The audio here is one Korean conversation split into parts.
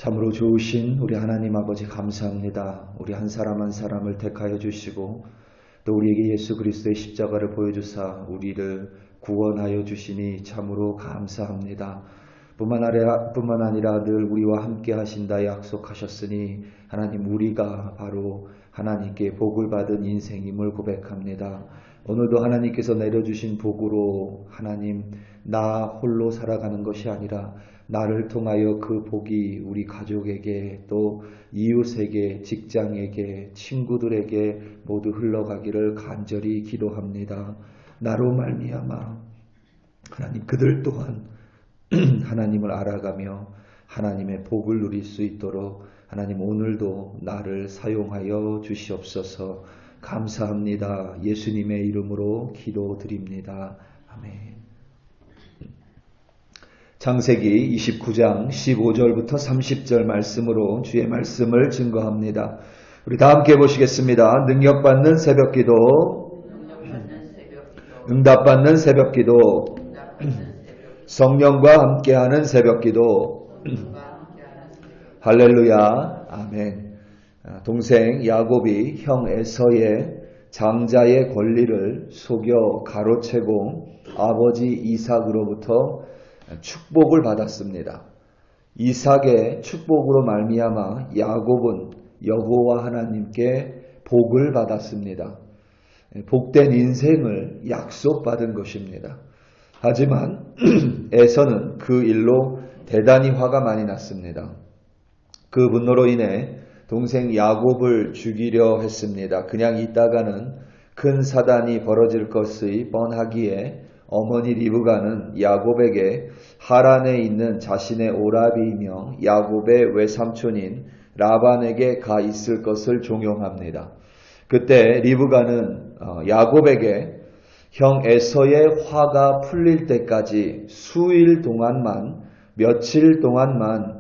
참으로 좋으신 우리 하나님 아버지 감사합니다. 우리 한 사람 한 사람을 택하여 주시고 또 우리에게 예수 그리스도의 십자가를 보여주사 우리를 구원하여 주시니 참으로 감사합니다. 뿐만 아니라 늘 우리와 함께 하신다 약속하셨으니 하나님, 우리가 바로 하나님께 복을 받은 인생임을 고백합니다. 오늘도 하나님께서 내려주신 복으로 하나님, 나 홀로 살아가는 것이 아니라 나를 통하여 그 복이 우리 가족에게, 또 이웃에게, 직장에게, 친구들에게 모두 흘러가기를 간절히 기도합니다. 나로 말미암아 하나님, 그들 또한 하나님을 알아가며 하나님의 복을 누릴 수 있도록 하나님, 오늘도 나를 사용하여 주시옵소서. 감사합니다. 예수님의 이름으로 기도드립니다. 아멘. 창세기 29장 15절부터 30절 말씀으로 주의 말씀을 증거합니다. 우리 다 함께 보시겠습니다. 능력받는 새벽기도, 응답받는 새벽기도, 성령과 함께하는 새벽기도. 할렐루야. 아멘. 동생 야곱이 형 에서의 장자의 권리를 속여 가로채고 아버지 이삭으로부터 축복을 받았습니다. 이삭의 축복으로 말미암아 야곱은 여호와 하나님께 복을 받았습니다. 복된 인생을 약속받은 것입니다. 하지만 에서는 그 일로 대단히 화가 많이 났습니다. 그 분노로 인해 동생 야곱을 죽이려 했습니다. 그냥 있다가는 큰 사단이 벌어질 것이 뻔하기에 어머니 리브가는 야곱에게 하란에 있는 자신의 오라비이며 야곱의 외삼촌인 라반에게 가 있을 것을 종용합니다. 그때 리브가는 야곱에게 형 에서의 화가 풀릴 때까지 수일 동안만, 며칠 동안만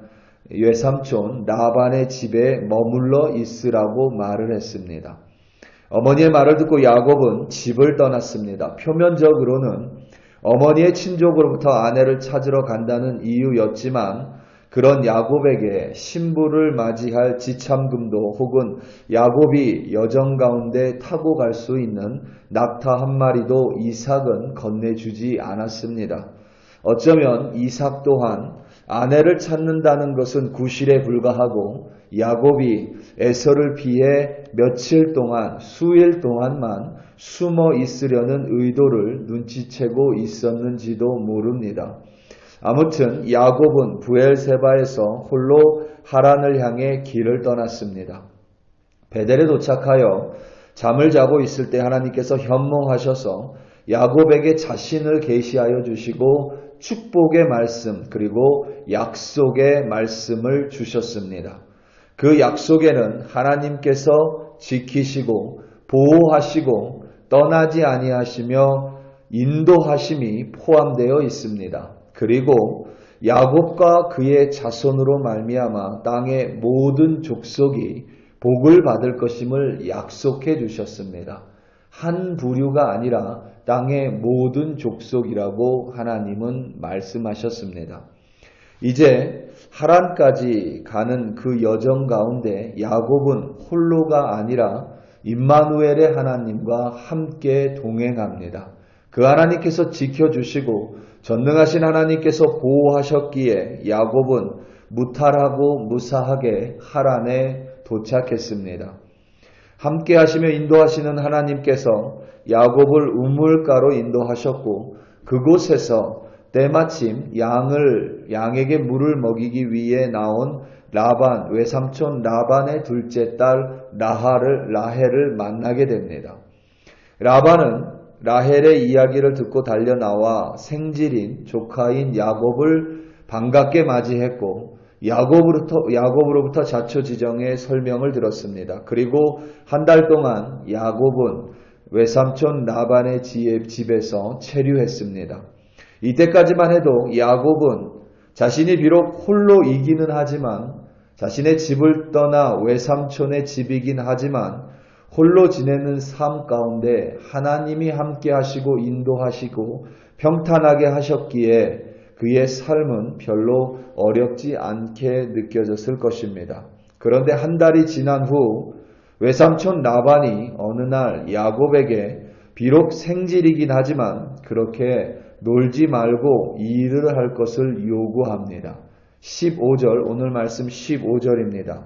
외삼촌 라반의 집에 머물러 있으라고 말을 했습니다. 어머니의 말을 듣고 야곱은 집을 떠났습니다. 표면적으로는 어머니의 친족으로부터 아내를 찾으러 간다는 이유였지만 그런 야곱에게 신부를 맞이할 지참금도 혹은 야곱이 여정 가운데 타고 갈 수 있는 낙타 한 마리도 이삭은 건네주지 않았습니다. 어쩌면 이삭 또한 아내를 찾는다는 것은 구실에 불과하고 야곱이 에서를 피해 며칠 동안, 수일 동안만 숨어 있으려는 의도를 눈치채고 있었는지도 모릅니다. 아무튼 야곱은 부엘세바에서 홀로 하란을 향해 길을 떠났습니다. 베델에 도착하여 잠을 자고 있을 때 하나님께서 현몽하셔서 야곱에게 자신을 계시하여 주시고 축복의 말씀 그리고 약속의 말씀을 주셨습니다. 그 약속에는 하나님께서 지키시고 보호하시고 떠나지 아니하시며 인도하심이 포함되어 있습니다. 그리고 야곱과 그의 자손으로 말미암아 땅의 모든 족속이 복을 받을 것임을 약속해 주셨습니다. 한 부류가 아니라 땅의 모든 족속이라고 하나님은 말씀하셨습니다. 이제 하란까지 가는 그 여정 가운데 야곱은 홀로가 아니라 임마누엘의 하나님과 함께 동행합니다. 그 하나님께서 지켜주시고 전능하신 하나님께서 보호하셨기에 야곱은 무탈하고 무사하게 하란에 도착했습니다. 함께 하시며 인도하시는 하나님께서 야곱을 우물가로 인도하셨고 그곳에서 때마침 양에게 물을 먹이기 위해 나온 라반, 외삼촌 라반의 둘째 딸 라헬을 만나게 됩니다. 라반은 라헬의 이야기를 듣고 달려나와 생질인 조카인 야곱을 반갑게 맞이했고 야곱으로부터 자초지정의 설명을 들었습니다. 그리고 한 달 동안 야곱은 외삼촌 라반의 집에서 체류했습니다. 이때까지만 해도 야곱은 자신이 비록 홀로 이기는 하지만 자신의 집을 떠나 외삼촌의 집이긴 하지만 홀로 지내는 삶 가운데 하나님이 함께 하시고 인도하시고 평탄하게 하셨기에 그의 삶은 별로 어렵지 않게 느껴졌을 것입니다. 그런데 한 달이 지난 후 외삼촌 라반이 어느 날 야곱에게 비록 생질이긴 하지만 그렇게 놀지 말고 일을 할 것을 요구합니다. 15절, 오늘 말씀 15절입니다.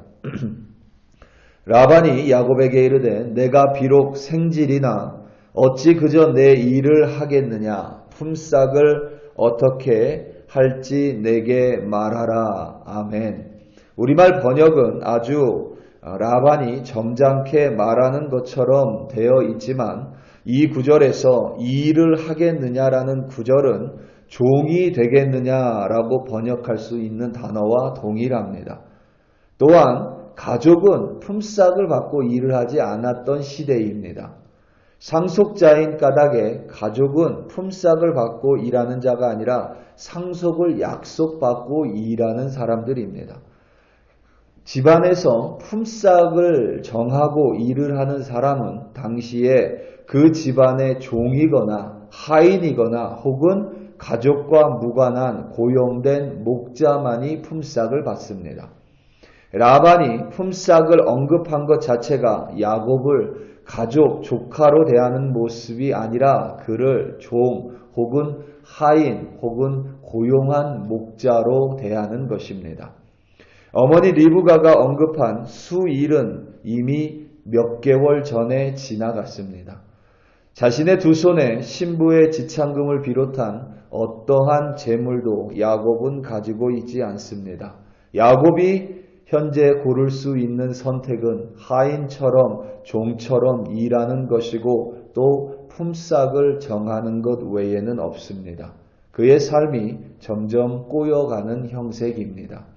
라반이 야곱에게 이르되 내가 비록 생질이나 어찌 그저 내 일을 하겠느냐. 품삯을 어떻게 할지 내게 말하라. 아멘. 우리말 번역은 아주 라반이 점잖게 말하는 것처럼 되어 있지만 이 구절에서 일을 하겠느냐라는 구절은 종이 되겠느냐라고 번역할 수 있는 단어와 동일합니다. 또한 가족은 품삯을 받고 일을 하지 않았던 시대입니다. 상속자인 까닭에 가족은 품삯을 받고 일하는 자가 아니라 상속을 약속받고 일하는 사람들입니다. 집안에서 품삯을 정하고 일을 하는 사람은 당시에 그 집안의 종이거나 하인이거나 혹은 가족과 무관한 고용된 목자만이 품삯을 받습니다. 라반이 품삯을 언급한 것 자체가 야곱을 가족, 조카로 대하는 모습이 아니라 그를 종 혹은 하인 혹은 고용한 목자로 대하는 것입니다. 어머니 리브가가 언급한 수일은 이미 몇 개월 전에 지나갔습니다. 자신의 두 손에 신부의 지창금을 비롯한 어떠한 재물도 야곱은 가지고 있지 않습니다. 야곱이 현재 고를 수 있는 선택은 하인처럼 종처럼 일하는 것이고 또 품삯을 정하는 것 외에는 없습니다. 그의 삶이 점점 꼬여가는 형색입니다.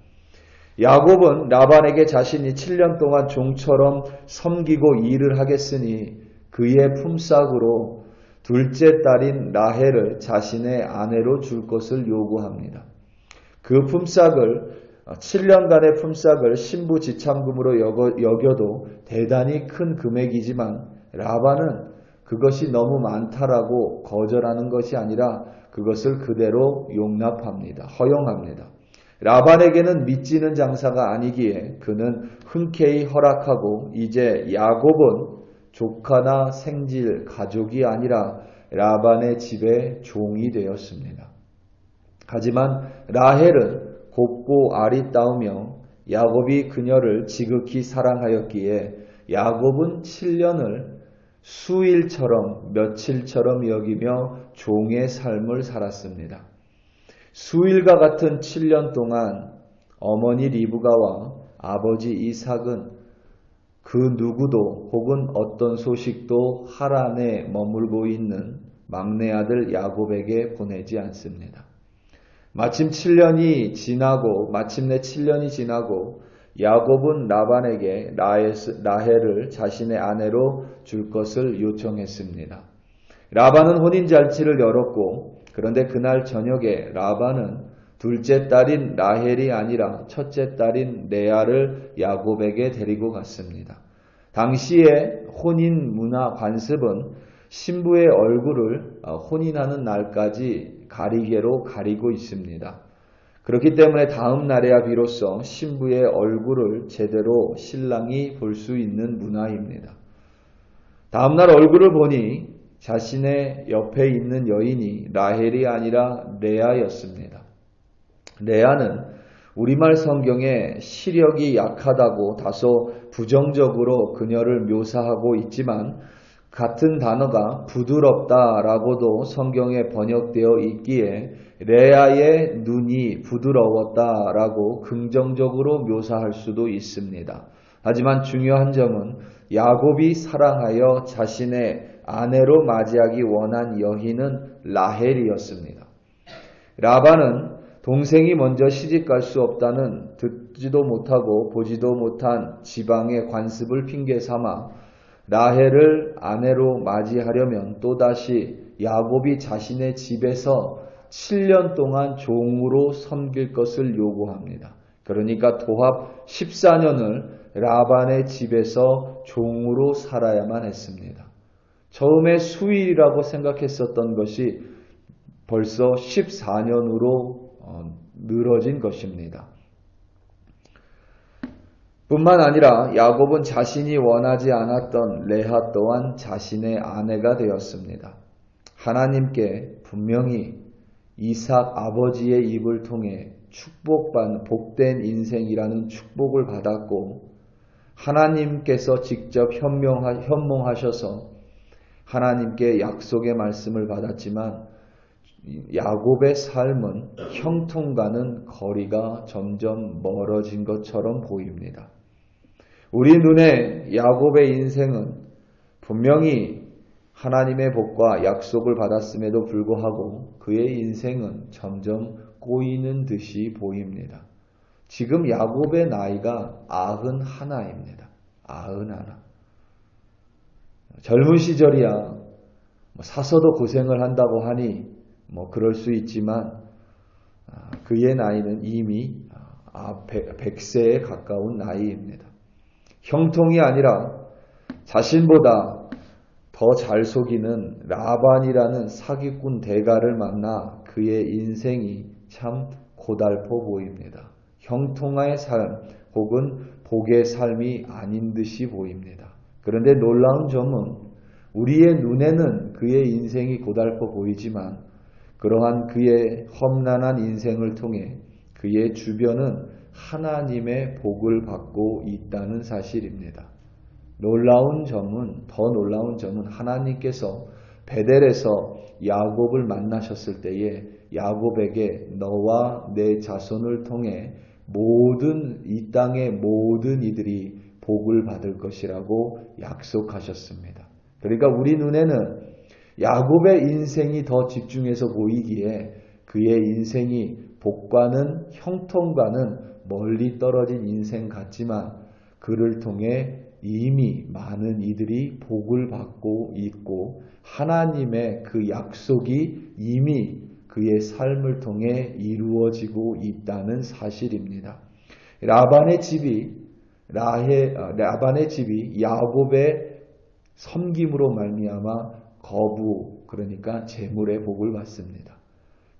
야곱은 라반에게 자신이 7년 동안 종처럼 섬기고 일을 하겠으니 그의 품삯으로 둘째 딸인 라헬을 자신의 아내로 줄 것을 요구합니다. 그 품삯을 7년간의 품삯을 신부 지참금으로 여겨도 대단히 큰 금액이지만 라반은 그것이 너무 많다라고 거절하는 것이 아니라 그것을 그대로 용납합니다. 허용합니다. 라반에게는 믿지는 장사가 아니기에 그는 흔쾌히 허락하고 이제 야곱은 조카나 생질, 가족이 아니라 라반의 집의 종이 되었습니다. 하지만 라헬은 곱고 아리따우며 야곱이 그녀를 지극히 사랑하였기에 야곱은 7년을 수일처럼 며칠처럼 여기며 종의 삶을 살았습니다. 수일과 같은 7년 동안 어머니 리브가와 아버지 이삭은 그 누구도 혹은 어떤 소식도 하란에 머물고 있는 막내 아들 야곱에게 보내지 않습니다. 마침내 7년이 지나고 야곱은 라반에게 라헬을 자신의 아내로 줄 것을 요청했습니다. 라반은 혼인잔치를 열었고 그런데 그날 저녁에 라반은 둘째 딸인 라헬이 아니라 첫째 딸인 레아를 야곱에게 데리고 갔습니다. 당시의 혼인 문화 관습은 신부의 얼굴을 혼인하는 날까지 가리개로 가리고 있습니다. 그렇기 때문에 다음 날에야 비로소 신부의 얼굴을 제대로 신랑이 볼 수 있는 문화입니다. 다음 날 얼굴을 보니 자신의 옆에 있는 여인이 라헬이 아니라 레아였습니다. 레아는 우리말 성경에 시력이 약하다고 다소 부정적으로 그녀를 묘사하고 있지만 같은 단어가 부드럽다라고도 성경에 번역되어 있기에 레아의 눈이 부드러웠다라고 긍정적으로 묘사할 수도 있습니다. 하지만 중요한 점은 야곱이 사랑하여 자신의 아내로 맞이하기 원한 여인은 라헬이었습니다. 라반은 동생이 먼저 시집갈 수 없다는 듣지도 못하고 보지도 못한 지방의 관습을 핑계 삼아 라헬을 아내로 맞이하려면 또다시 야곱이 자신의 집에서 7년 동안 종으로 섬길 것을 요구합니다. 그러니까 도합 14년을 라반의 집에서 종으로 살아야만 했습니다. 처음에 수일이라고 생각했었던 것이 벌써 14년으로 늘어진 것입니다. 뿐만 아니라 야곱은 자신이 원하지 않았던 레아 또한 자신의 아내가 되었습니다. 하나님께 분명히 이삭 아버지의 입을 통해 복된 인생이라는 축복을 받았고 하나님께서 직접 현몽하셔서 하나님께 약속의 말씀을 받았지만 야곱의 삶은 형통과는 거리가 점점 멀어진 것처럼 보입니다. 우리 눈에 야곱의 인생은 분명히 하나님의 복과 약속을 받았음에도 불구하고 그의 인생은 점점 꼬이는 듯이 보입니다. 지금 야곱의 나이가 91입니다. 91. 젊은 시절이야 사서도 고생을 한다고 하니 그럴 수 있지만 그의 나이는 이미 100세에 가까운 나이입니다. 형통이 아니라 자신보다 더 잘 속이는 라반이라는 사기꾼 대가를 만나 그의 인생이 참 고달퍼 보입니다. 형통의 삶 혹은 복의 삶이 아닌 듯이 보입니다. 그런데 놀라운 점은 우리의 눈에는 그의 인생이 고달퍼 보이지만 그러한 그의 험난한 인생을 통해 그의 주변은 하나님의 복을 받고 있다는 사실입니다. 더 놀라운 점은 하나님께서 베델에서 야곱을 만나셨을 때에 야곱에게 너와 내 자손을 통해 이 땅의 모든 이들이 복을 받을 것이라고 약속하셨습니다. 그러니까 우리 눈에는 야곱의 인생이 더 집중해서 보이기에 그의 인생이 복과는 형통과는 멀리 떨어진 인생 같지만 그를 통해 이미 많은 이들이 복을 받고 있고 하나님의 그 약속이 이미 그의 삶을 통해 이루어지고 있다는 사실입니다. 라반의 집이 야곱의 섬김으로 말미암아 그러니까 재물의 복을 받습니다.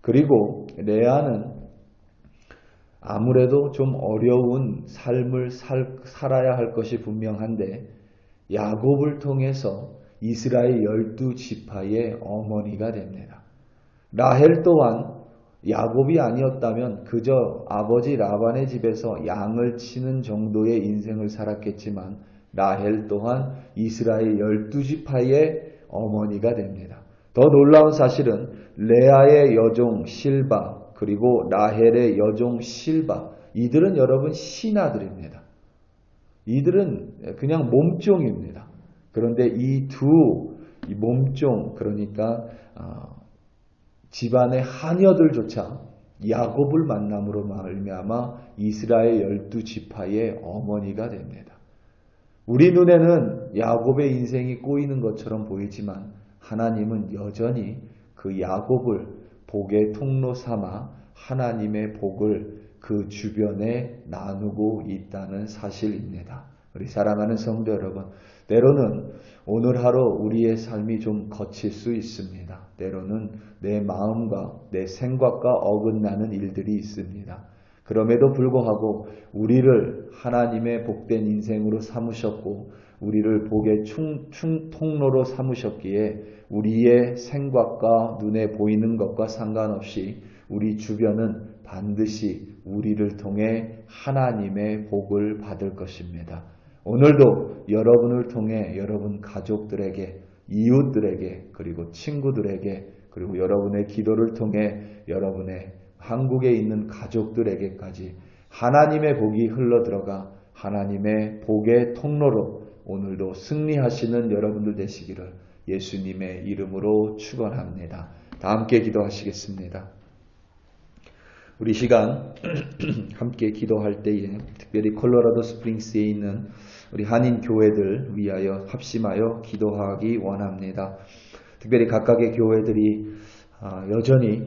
그리고 레아는 아무래도 좀 어려운 삶을 살아야 할 것이 분명한데 야곱을 통해서 이스라엘 12지파의 어머니가 됩니다. 라헬 또한 야곱이 아니었다면 그저 아버지 라반의 집에서 양을 치는 정도의 인생을 살았겠지만 라헬 또한 이스라엘 12지파의 어머니가 됩니다. 더 놀라운 사실은 레아의 여종 실바 그리고 라헬의 여종 실바 이들은 여러분 신하들입니다. 이들은 그냥 몸종입니다. 그런데 이 몸종 그러니까 집안의 하녀들조차 야곱을 만남으로 말미암아 이스라엘 12지파의 어머니가 됩니다. 우리 눈에는 야곱의 인생이 꼬이는 것처럼 보이지만 하나님은 여전히 그 야곱을 복의 통로 삼아 하나님의 복을 그 주변에 나누고 있다는 사실입니다. 우리 사랑하는 성도 여러분, 때로는 오늘 하루 우리의 삶이 좀 거칠 수 있습니다. 때로는 내 마음과 내 생각과 어긋나는 일들이 있습니다. 그럼에도 불구하고 우리를 하나님의 복된 인생으로 삼으셨고 우리를 복의 통로로 삼으셨기에 우리의 생각과 눈에 보이는 것과 상관없이 우리 주변은 반드시 우리를 통해 하나님의 복을 받을 것입니다. 오늘도 여러분을 통해 여러분 가족들에게, 이웃들에게, 그리고 친구들에게, 그리고 여러분의 기도를 통해 여러분의 한국에 있는 가족들에게까지 하나님의 복이 흘러들어가 하나님의 복의 통로로 오늘도 승리하시는 여러분들 되시기를 예수님의 이름으로 축원합니다. 다 함께 기도하시겠습니다. 우리 시간 함께 기도할 때에 특별히 콜로라도 스프링스에 있는 우리 한인 교회들 위하여 합심하여 기도하기 원합니다. 특별히 각각의 교회들이 여전히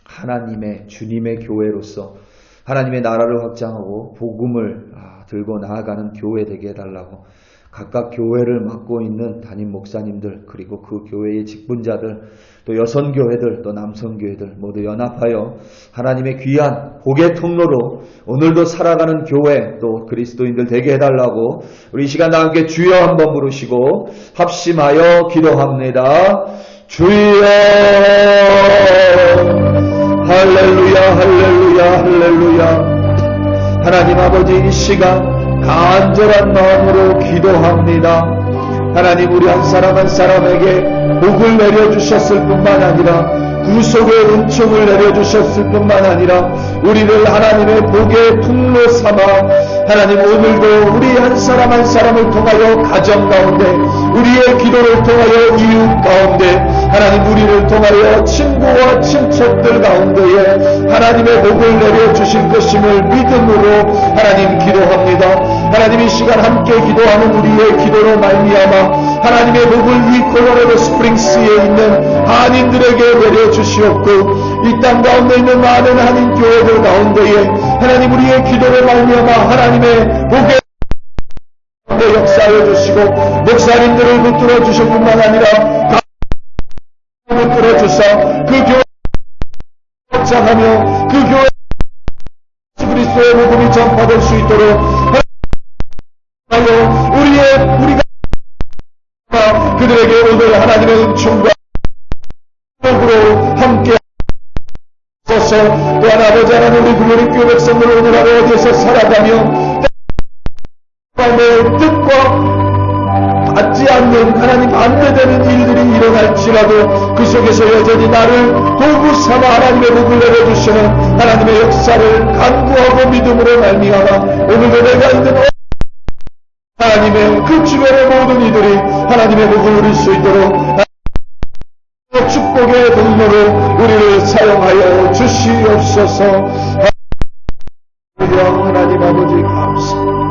하나님의 주님의 교회로서 하나님의 나라를 확장하고 복음을 들고 나아가는 교회 되게 해달라고 각각 교회를 맡고 있는 담임 목사님들, 그리고 그 교회의 직분자들, 또 여성교회들, 또 남성교회들 모두 연합하여 하나님의 귀한 복의 통로로 오늘도 살아가는 교회, 또 그리스도인들 되게 해달라고 우리 이 시간 다 함께 주여 한번 부르시고 합심하여 기도합니다. 주여. 할렐루야, 할렐루야, 할렐루야. 하나님 아버지, 이 시간 간절한 마음으로 기도합니다. 하나님, 우리 한 사람 한 사람에게 복을 내려주셨을 뿐만 아니라 구속의 은총을 내려주셨을 뿐만 아니라 우리를 하나님의 복의 통로 삼아 하나님, 오늘도 우리 한 사람 한 사람을 통하여 가정 가운데, 우리의 기도를 통하여 이웃 가운데, 하나님 우리를 통하여 친구와 친척들 가운데에 하나님의 복을 내려주실 것임을 믿음으로 하나님 기도합니다. 하나님, 이 시간 함께 기도하는 우리의 기도로 말미암아 하나님의 복을 이 콜로라도 스프링스에 있는 한인들에게 내려주시옵고, 이 땅 가운데 있는 많은 한인 교회들 가운데에 하나님 우리의 기도로 말미암아 하나님의 복의 역사해 주시고, 목사님들을 붙들어 주실 뿐만 아니라 붙들어 주사 그 교회 확장하며 그 교회 그리스도의 복음이 전파될 수 있도록 우리가 그들에게 오늘 하나님의 은총과 복으로 함께 하소서. 또한 아버지 하나님, 우리 부모님 교회 백성들 오늘 하루 어디에서 살아가며 뜻과 받지 않는 하나님 반대되는 일들이 일어날지라도 그 속에서 여전히 나를 도구 삼아 하나님의 복을 내려주시는 하나님의 역사를 간구하고 믿음으로 말미암아 오늘도 내가 있는 하나님의 그 주변의 모든 이들이 하나님의 복을 누릴 수 있도록 축복의 통로로 우리를 사용하여 주시옵소서. 하나님 아버지 감사합니다.